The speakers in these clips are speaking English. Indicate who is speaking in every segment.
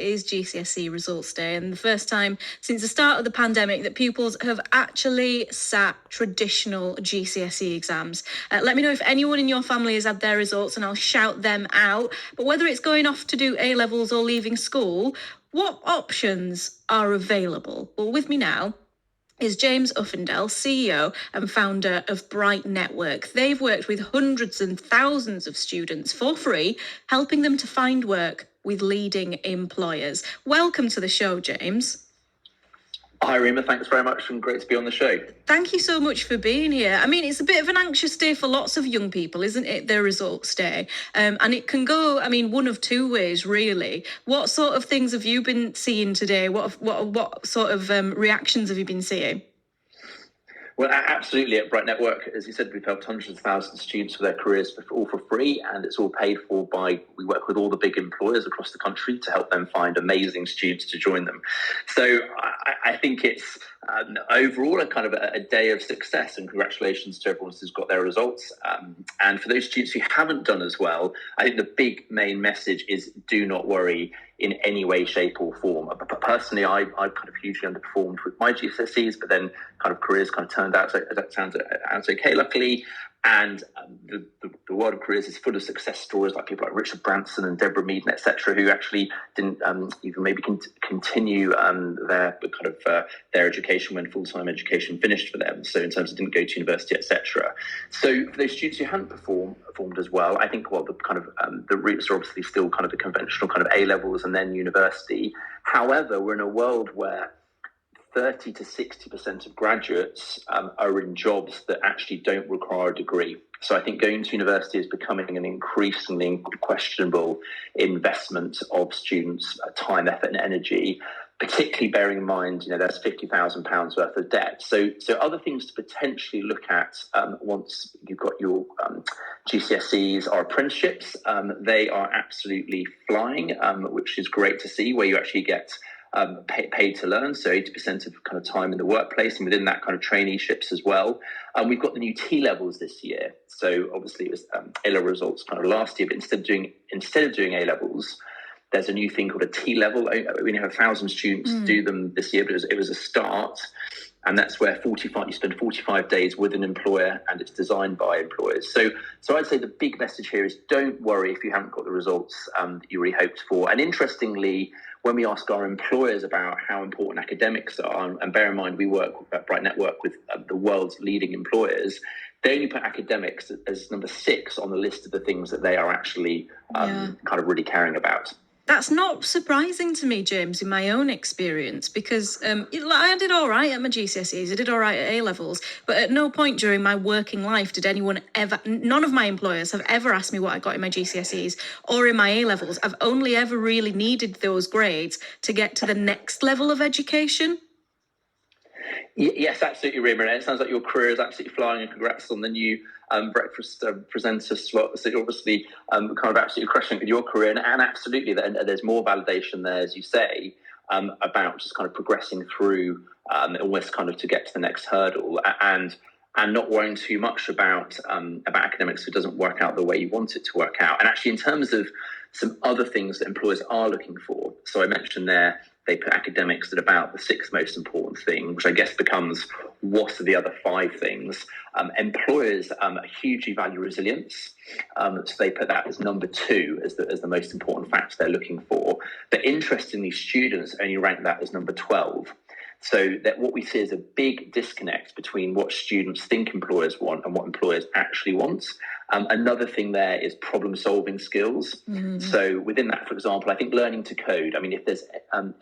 Speaker 1: It is GCSE results day, and the first time since the start of the pandemic that pupils have actually sat traditional GCSE exams. Let me know if anyone in your family has had their results and I'll shout them out. But whether it's going off to do A-levels or leaving school, what options are available? Well, with me now is James Uffindell, CEO and founder of Bright Network. They've worked with hundreds and thousands of students for free, helping them to find work with leading employers. Welcome to the show, James.
Speaker 2: Hi, Rima. Thanks very much and great to be on the show.
Speaker 1: Thank you so much for being here. I mean, it's a bit of an anxious day for lots of young people, isn't it, their results day? And it can go, one of two ways, really. What sort of things have you been seeing today? What sort of reactions have you been seeing?
Speaker 2: Well, absolutely. At Bright Network, as you said, we've helped hundreds of thousands of students with their careers all for free, and it's all paid for by, we work with all the big employers across the country to help them find amazing students to join them. So I think it's overall a kind of a day of success, and congratulations to everyone who's got their results. And for those students who haven't done as well, I think the big main message is do not worry in any way, shape or form. But personally, I kind of hugely underperformed with my GCSEs, but then kind of careers kind of turned out, so that sounds okay, luckily. And the world of careers is full of success stories, like people like Richard Branson and Deborah Meaden, etc., who actually didn't even maybe continue their education when full-time education finished for them. So in terms of didn't go to university, etc. So for those students who hadn't performed as well, I think the routes are obviously still kind of the conventional kind of A-levels and then university. However, we're in a world where 30 to 60% of graduates are in jobs that actually don't require a degree. So I think going to university is becoming an increasingly questionable investment of students' time, effort and energy, particularly bearing in mind, there's £50,000 worth of debt. So other things to potentially look at once you've got your GCSEs are apprenticeships. They are absolutely flying, which is great to see, where you actually get paid to learn, so 80% of kind of time in the workplace, and within that kind of traineeships as well. We've got the new T-levels this year, so obviously it was A-level results kind of last year, but instead of doing A-levels, there's a new thing called a T-level. We only have 1,000 students do them this year, but it was a start. And that's where you spend 45 days with an employer, and it's designed by employers. So I'd say the big message here is don't worry if you haven't got the results that you really hoped for. And interestingly, when we ask our employers about how important academics are, and bear in mind we work at Bright Network with the world's leading employers, they only put academics as number 6 on the list of the things that they are actually kind of really caring about.
Speaker 1: That's not surprising to me, James, in my own experience, because I did all right at my GCSEs, I did all right at A-levels, but at no point during my working life did none of my employers have ever asked me what I got in my GCSEs or in my A-levels. I've only ever really needed those grades to get to the next level of education.
Speaker 2: Yes, absolutely, Rima. And it sounds like your career is absolutely flying, and congrats on the new breakfast presenter slot. So you're obviously kind of absolutely crushing it with your career, and absolutely there's more validation there, as you say, about just kind of progressing through almost kind of to get to the next hurdle, and not worrying too much about academics if it doesn't work out the way you want it to work out. And actually, in terms of some other things that employers are looking for, so I mentioned there, they put academics at about the 6th most important thing, which I guess becomes what are the other 5 things. Employers hugely value resilience, so they put that as number 2 as the most important factor they're looking for. But interestingly, students only rank that as number 12. So that what we see is a big disconnect between what students think employers want and what employers actually want. Another thing there is problem-solving skills. Mm-hmm. So within that, for example, I think learning to code. I mean, if there's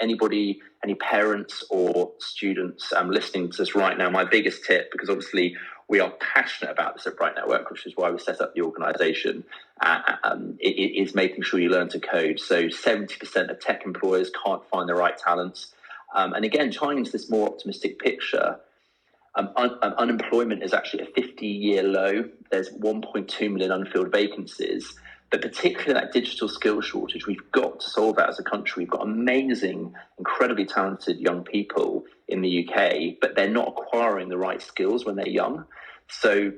Speaker 2: any parents or students listening to this right now, my biggest tip, because obviously we are passionate about this at Bright Network, which is why we set up the organisation, is making sure you learn to code. So 70% of tech employers can't find the right talents. And again, tying into this more optimistic picture, unemployment is actually a 50-year low. There's 1.2 million unfilled vacancies. But particularly that digital skill shortage, we've got to solve that as a country. We've got amazing, incredibly talented young people in the UK, but they're not acquiring the right skills when they're young. So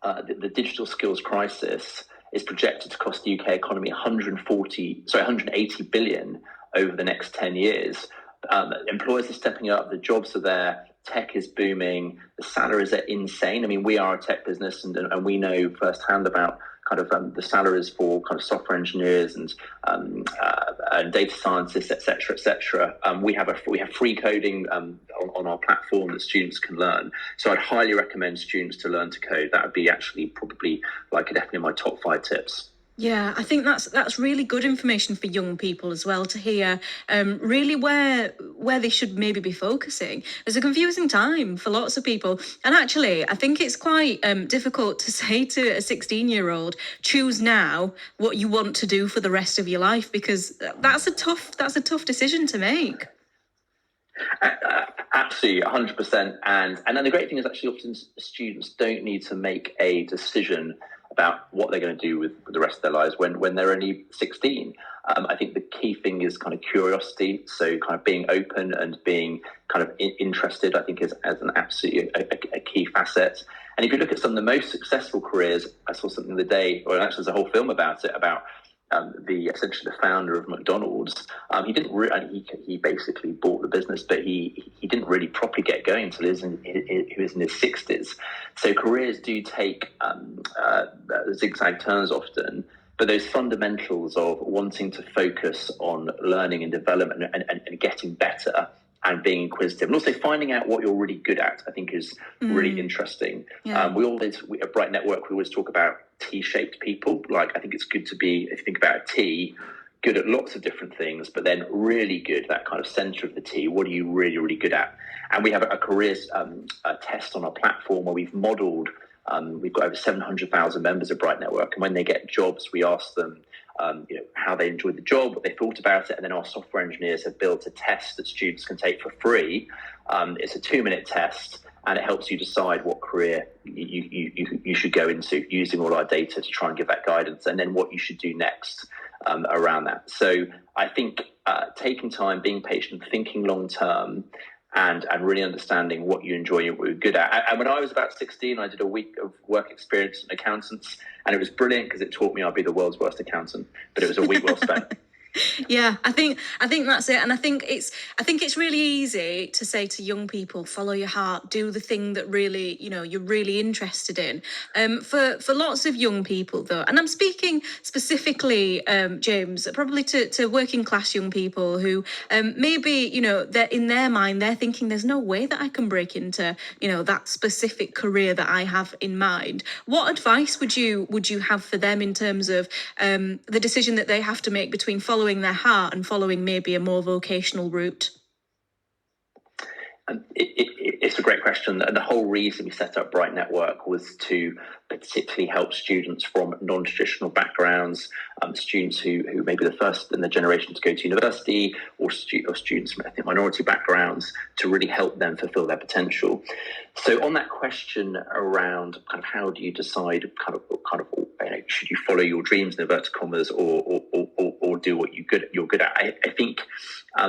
Speaker 2: the digital skills crisis is projected to cost the UK economy 180 billion over the next 10 years. Employers are stepping up, the jobs are there, tech is booming, the salaries are insane. I mean, we are a tech business, and we know firsthand about kind of the salaries for kind of software engineers and data scientists, etc. We have free coding on our platform that students can learn. So I'd highly recommend students to learn to code. That would be actually probably definitely my top 5 tips.
Speaker 1: Yeah, I think that's really good information for young people as well to hear. Really, where they should maybe be focusing. It's a confusing time for lots of people, and actually, I think it's quite difficult to say to a 16-year-old, choose now what you want to do for the rest of your life, because that's a tough decision to make.
Speaker 2: Absolutely, 100%. And then the great thing is actually often students don't need to make a decision about what they're going to do with the rest of their lives when they're only 16. I think the key thing is kind of curiosity. So kind of being open and being kind of interested, I think is as an absolutely a key facet. And if you look at some of the most successful careers, I saw something the day, or actually there's a whole film about it, about essentially the founder of McDonald's. He basically bought the business, but he didn't really properly get going until he was in his 60s. So careers do take zigzag turns often, but those fundamentals of wanting to focus on learning and development and getting better and being inquisitive, and also finding out what you're really good at, I think is really interesting.
Speaker 1: Yeah.
Speaker 2: We at Bright Network, we always talk about T-shaped people. Like, I think it's good to be, if you think about a T, good at lots of different things, but then really good, that kind of center of the T. What are you really, really good at? And we have a careers test on our platform where we've modeled, we've got over 700,000 members of Bright Network. And when they get jobs, we ask them, how they enjoyed the job, what they thought about it. And then our software engineers have built a test that students can take for free. It's a 2-minute test, and it helps you decide what career you should go into, using all our data to try and give that guidance, and then what you should do next around that. So I think taking time, being patient, thinking long term, and really understanding what you enjoy and what you're good at. And when I was about 16, I did a week of work experience in accountants, and it was brilliant because it taught me I'd be the world's worst accountant, but it was a week well spent.
Speaker 1: Yeah, I think that's it, and I think it's really easy to say to young people, follow your heart, do the thing that really you're really interested in. For lots of young people though, and I'm speaking specifically, James, probably to working class young people who maybe they're in their mind they're thinking there's no way that I can break into that specific career that I have in mind. What advice would you have for them in terms of the decision that they have to make between following their heart and following maybe a more vocational route?
Speaker 2: It's a great question. The whole reason we set up Bright Network was to particularly help students from non-traditional backgrounds, students who may be the first in their generation to go to university, or students from ethnic minority backgrounds, to really help them fulfill their potential. So on that question around kind of how do you decide kind of should you follow your dreams in inverted commas or do what you're good at? I think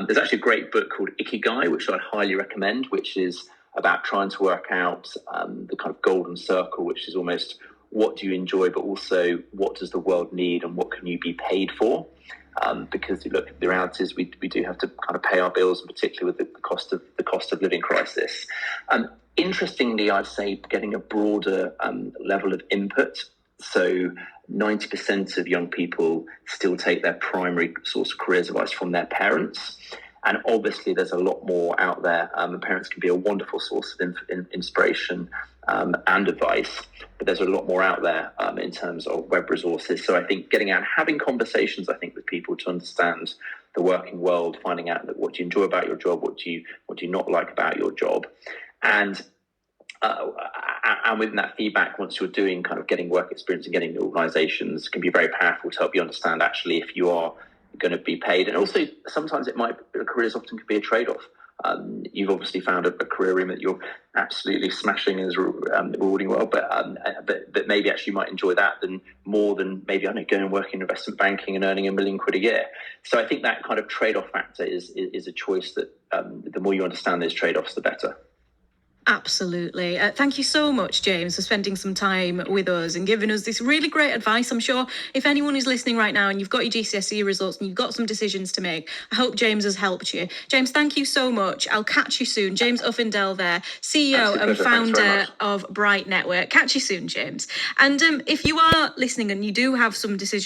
Speaker 2: there's actually a great book called Ikigai, which I'd highly recommend, which is about trying to work out the kind of golden circle, which is almost what do you enjoy, but also what does the world need and what can you be paid for? Because look, the reality is we do have to kind of pay our bills, and particularly with the cost of living crisis. Interestingly, I'd say getting a broader level of input. So 90% of young people still take their primary source of careers advice from their parents. And obviously, there's a lot more out there. Parents can be a wonderful source of inspiration and advice, but there's a lot more out there in terms of web resources. So I think getting out and having conversations, I think, with people to understand the working world, finding out that what do you enjoy about your job, what do you not like about your job, and within that feedback, once you're doing kind of getting work experience and getting the organisations, can be very powerful to help you understand actually if you are going to be paid. And also sometimes careers often could be a trade-off. You've obviously found a career room that you're absolutely smashing and is rewarding well, but maybe actually you might enjoy that more than maybe going and working in investment banking and earning £1 million a year. So I think that kind of trade-off factor is a choice that the more you understand those trade-offs, the better.
Speaker 1: Absolutely. Thank you so much, James, for spending some time with us and giving us this really great advice. I'm sure if anyone is listening right now and you've got your GCSE results and you've got some decisions to make, I hope James has helped you. James, thank you so much. I'll catch you soon. James Uffindell there, CEO and founder of Bright Network. Catch you soon, James. And if you are listening and you do have some decisions